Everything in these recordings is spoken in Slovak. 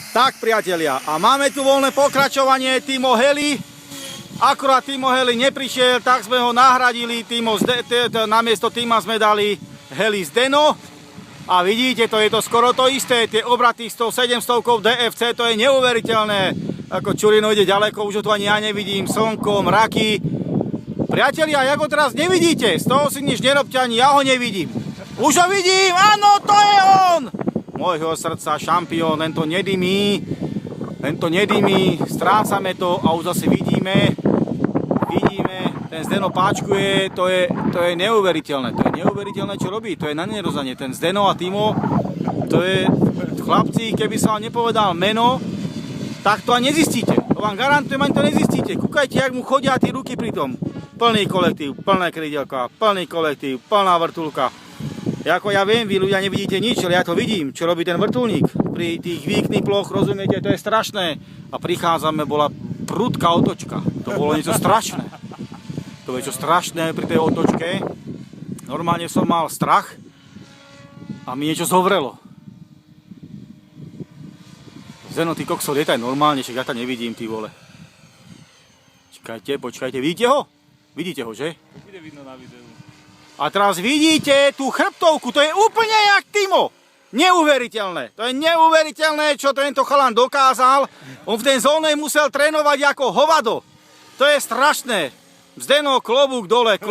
Tak, priatelia, a máme tu voľné pokračovanie Timo Heli. Akurát Timo Heli neprišiel, tak sme ho nahradili. Namiesto Tima sme dali Heli Zdeno. A vidíte, to je to skoro to isté. Tie obraty s tou 700 DFC, to je neuveriteľné. Ako Čurino ide ďaleko, už ho tu ani ja nevidím. Slnko, mraky. Priatelia, jak ho teraz nevidíte, z toho si nič nerobte, ani ja ho nevidím. Už ho vidím, áno, to je on! Môjho srdca, šampión, len to nedymí, strácame to a už zase vidíme, ten Zdeno páčkuje, to je neuveriteľné, čo robí, to je na nerozanie, ten Zdeno a Timo, to je, chlapci, keby som vám nepovedal meno, tak to ani nezistíte, to vám garantujem, ani to nezistíte, kúkajte, jak mu chodia tí ruky pri tom, plný kolektív, plné krydielka, plný kolektív, plná vrtuľka. Ako ja viem, vy ľudia nevidíte nič, ale ja to vidím, čo robí ten vrtuľník. Pri tých výknych ploch, rozumiete, to je strašné. A prichádzame, bola prudká otočka. To bolo niečo strašné. To je niečo strašné pri tej otočke. Normálne som mal strach a mi niečo zovrelo. Zeno, ty kokso, lietaj normálne, však ja to nevidím, ty vole. Počkajte, vidíte ho? Vidíte ho, že? Bude vidno na videu. A teraz vidíte tú chrbtovku, to je úplne jak Timo. Neuveriteľné. To je neuveriteľné, čo tento chalan dokázal. On v tej zóne musel trénovať ako hovado. To je strašné. Zdeno, klobúk dole.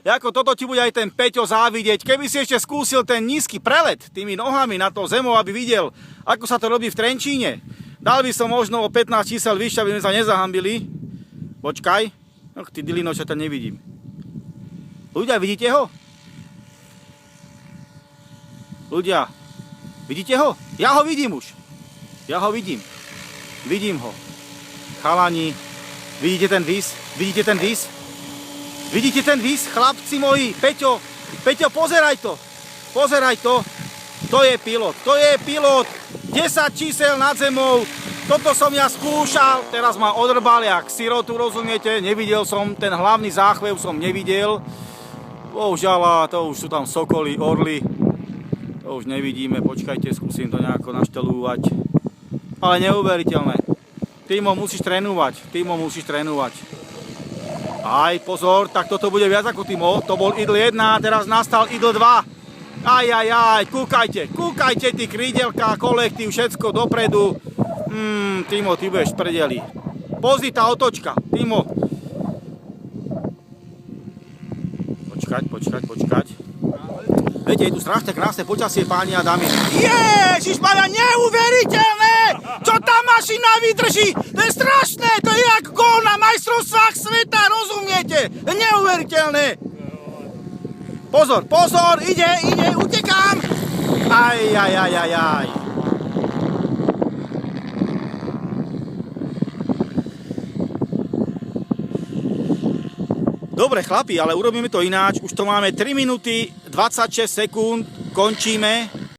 Ako toto ti bude aj ten Peťo závidieť. Keby si ešte skúsil ten nízky prelet tými nohami na to zemou, aby videl, ako sa to robí v Trenčíne. Dal by som možno o 15 čísel vyššie, aby sme sa nezahambili. Počkaj. No, ty dilino, čo to nevidím. Ľudia, vidíte ho? Ľudia, vidíte ho? Ja ho vidím už. Ja ho vidím. Vidím ho. Chalani, vidíte ten výs? Vidíte ten výs? Vidíte ten výs, chlapci moji? Peťo, pozeraj to. Pozeraj to. To je pilot. 10 čísel nad zemou. Toto som ja skúšal. Teraz ma odrbal jak sirotu, rozumiete? Nevidel som, ten hlavný záchvev som nevidel. Bohužiaľ, to už sú tam sokoly, orly. To už nevidíme, počkajte, skúsim to nejako naštelúvať. Ale neuveriteľné. Timo, musíš trénovať. Aj, pozor, tak toto bude viac ako Timo. To bol idl 1, teraz nastal idl 2. Aj, kúkajte, ty krídelka, kolektív, všetko dopredu. Timo, ty budeš v prdeli. Pozri tá otočka, Timo. Počkať. Viete, je tu strašne krásne počasie, páni a dámy. Ježišmarja, neuveriteľné! Čo tá mašina vydrží? To je strašné, to je jak gól na majstrovstvách sveta, rozumiete? Neuveriteľné! Pozor, ide, utekám! Aj. Dobre chlapi, ale urobíme to ináč, už to máme 3 minúty 26 sekúnd, končíme.